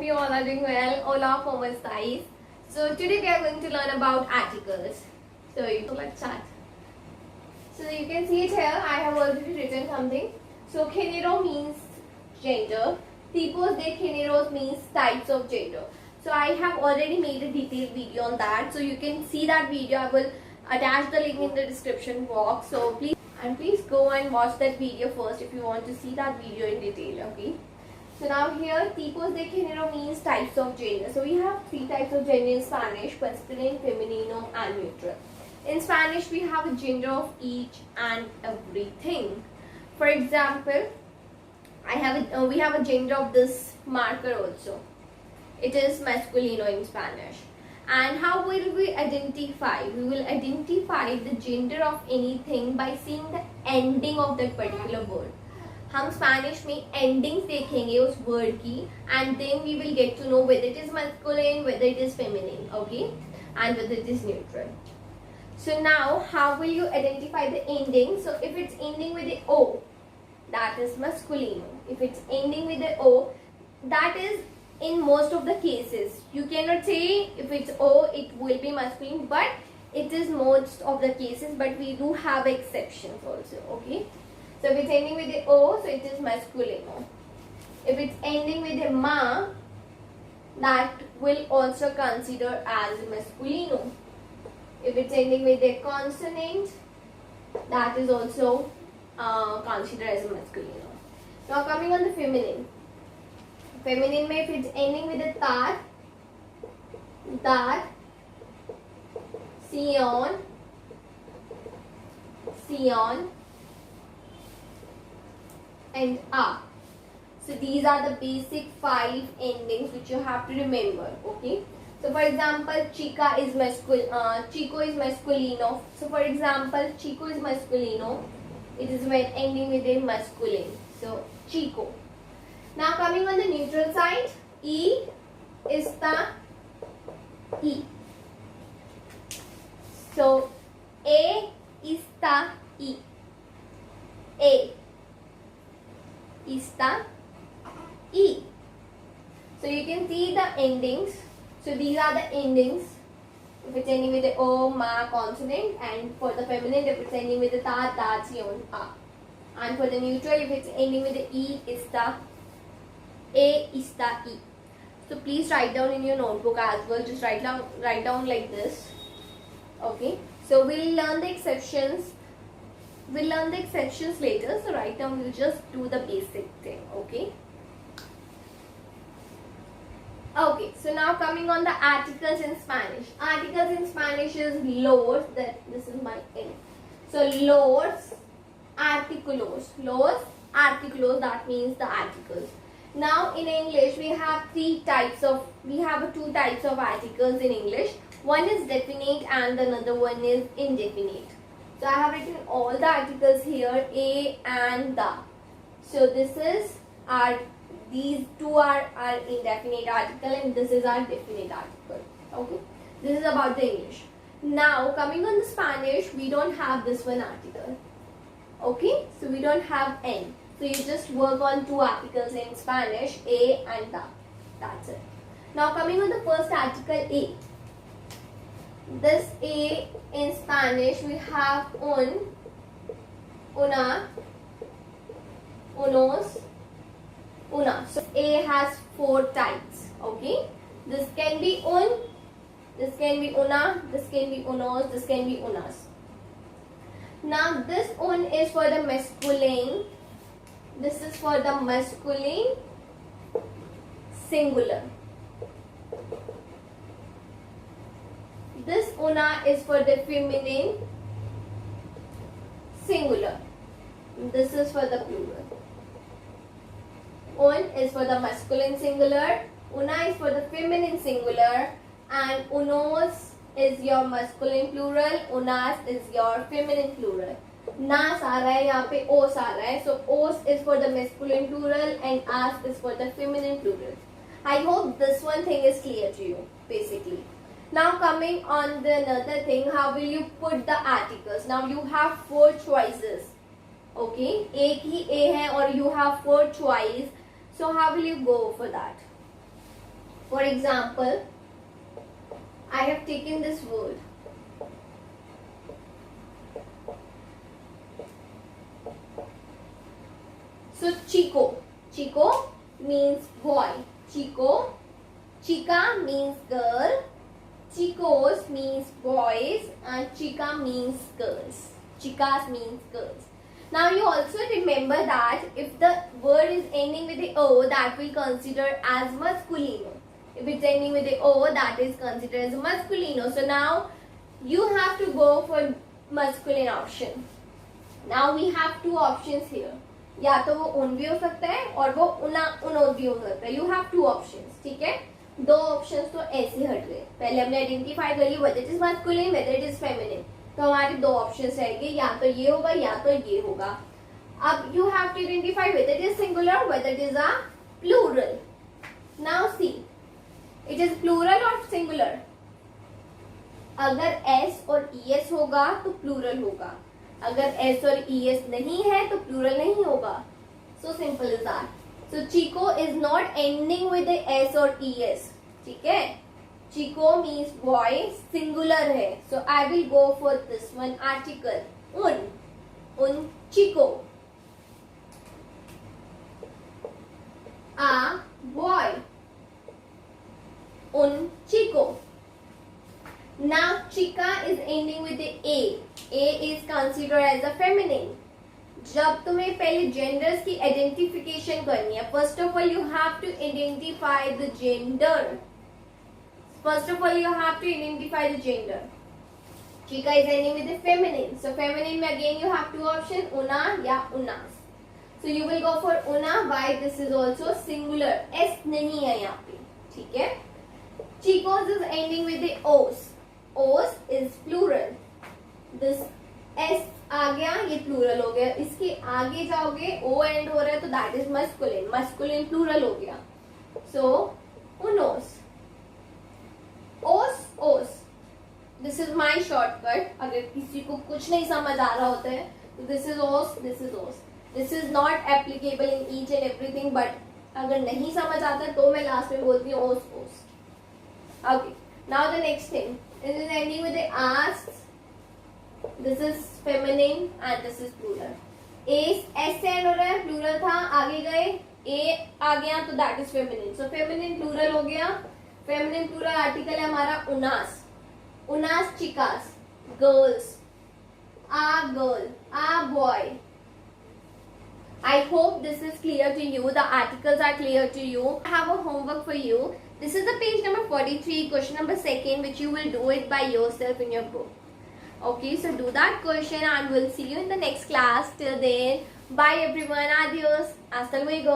you all are doing well. Hola, ¿cómo estáis? So today we are going to learn about articles. Let's start. So you can see it here. I have already written something. So género means gender. Tipos de géneros means types of gender. So I have already made a detailed video on that. So you can see that video. I will attach the link in the description box. So please go and watch that video first if you want to see that video in detail. Okay. So now here, tipos de género means types of gender. So we have three types of gender in Spanish: masculine, femenino, and neutral. In Spanish, we have a gender of each and everything. For example, we have a gender of this marker also. It is masculino in Spanish. And how will we identify? We will identify the gender of anything by seeing the ending of that particular word. हम Spanish में endings देखेंगे उस word की and then we will get to know whether it is masculine, whether it is feminine, okay, and whether it is neutral. So now how will you identify the ending? So if it's ending with the O, that is masculino. If it's ending with the O, that is in most of the cases. You cannot say if it's O it will be masculine, but it is most of the cases, but we do have exceptions also, okay? So if it's ending with the O, so it is masculino. If it's ending with a ma, that will also consider as masculino. If it's ending with a consonant, that is also considered as masculino. Now coming on the feminine. Feminine में if it's ending with a tar, dar, sion, and a. So these are the basic 5 endings which you have to remember, okay? So for example, chica is chico is masculino. So for example, chico is masculino. It is when ending with a masculine. So chico. Now coming on the neutral side, e, esta, e. So a, esta, e. A, esta, e. So you can see the endings. So these are the endings. If it's ending with the O, ma, consonant, and for the feminine, if it's ending with the ta, sion, a. And for the neutral, if it's ending with the e, ista, a, ista, e. So please write down in your notebook as well. Just write down like this. Okay. So we'll learn the exceptions. We'll learn the exceptions later. So right now we'll just do the basic thing. Okay. Okay. So now coming on the articles in Spanish. Articles in Spanish is los. This is my N. So los, artículos. Los, artículos. That means the articles. Now in English we have two types of articles in English. One is definite and another one is indefinite. So I have written all the articles here, a and the. So these two are indefinite article and this is our definite article. Okay. This is about the English. Now coming on the Spanish, we don't have this one article. Okay. So we don't have N. So you just work on 2 articles in Spanish, a and the. That's it. Now coming on the first article, a. This a in Spanish we have un, una, unos, una. So a has 4 types. Okay. This can be un, this can be una, this can be unos, this can be unas. Now this un is for the masculine. This is for the masculine singular. This una is for the feminine singular. This is for the plural. Un is for the masculine singular. Una is for the feminine singular. And unos is your masculine plural. Unas is your feminine plural. Nas आ रहा है यहाँ पे os आ रहा है. So os is for the masculine plural and as is for the feminine plural. I hope this one thing is clear to you basically. Now coming on the another thing, how will you put the articles? Now you have 4 choices. Okay, एक ही A है और you have 4 choice. So how will you go for that? For example, I have taken this word. So Chico. Chico means boy. Chico. Chica means girl. Chicos means boys and chica means girls. Chicas means girls. Now you also remember that if the word is ending with the O, that we consider as masculino. If it's ending with the O, that is considered as masculino. So now you have to go for masculine option. Now we have two options here. या तो वो उन भी हो सकता है और वो उन भी हो सकता है. You have two options. ठीक है, दो ऑप्शंस तो ऐसे हट गए. पहले हमने आइडेंटिफाई कर लिया whether it is masculine, whether it is feminine. तो हमारे दो ऑप्शंस रहेंगे, या तो ये होगा या तो ये होगा. अब you have to identify whether it is singular, whether it is a plural. Now see, it is plural or singular. अगर s और es होगा तो प्लूरल होगा. अगर s और es नहीं है तो प्लूरल नहीं होगा. So simple is that. So Chico is not ending with the s or es. ठीक है, Chico means boy, singular है. So I will go for this one article. Un Chico. A boy. Un Chico. Now chica is ending with the A. A is considered as a feminine. जब तुम्हें पहले genders की identification करनी है, first of all you have to identify the gender. First of all you have to identify the gender. Chica is ending with the feminine. So feminine में again you have two options, una या unas. So you will go for una. Why? This is also singular. S नहीं है यहाँ पे. ठीक है. Chicos is ending with the O's. O's is plural. This S आ गया, ये plural हो गया. इसके आगे जाओगे O end हो रहा है तो that is masculine. Masculine plural हो गया. So unos. Os, os. This is my shortcut. अगर किसी को कुछ नहीं समझ आ रहा होता है तो this is os, this is os. This is not applicable in each and everything, but अगर नहीं समझ आता तो मैं लास्ट में बोलती हूँ os, os. Okay. Now the next thing. This is ending with the as. This is feminine and this is plural. A S से end हो रहा है, plural था, आगे गए A आ गया तो that is feminine. So feminine plural हो गया. Feminine plural article है हमारा unas. Unas chicas, girls. A girl, a boy. I hope this is clear to you. The articles are clear to you. I have a homework for you. This is the page number 43, question number 2, which you will do it by yourself in your book. Okay, so do that question and we'll see you in the next class. Till then, bye everyone. Adios. Hasta luego.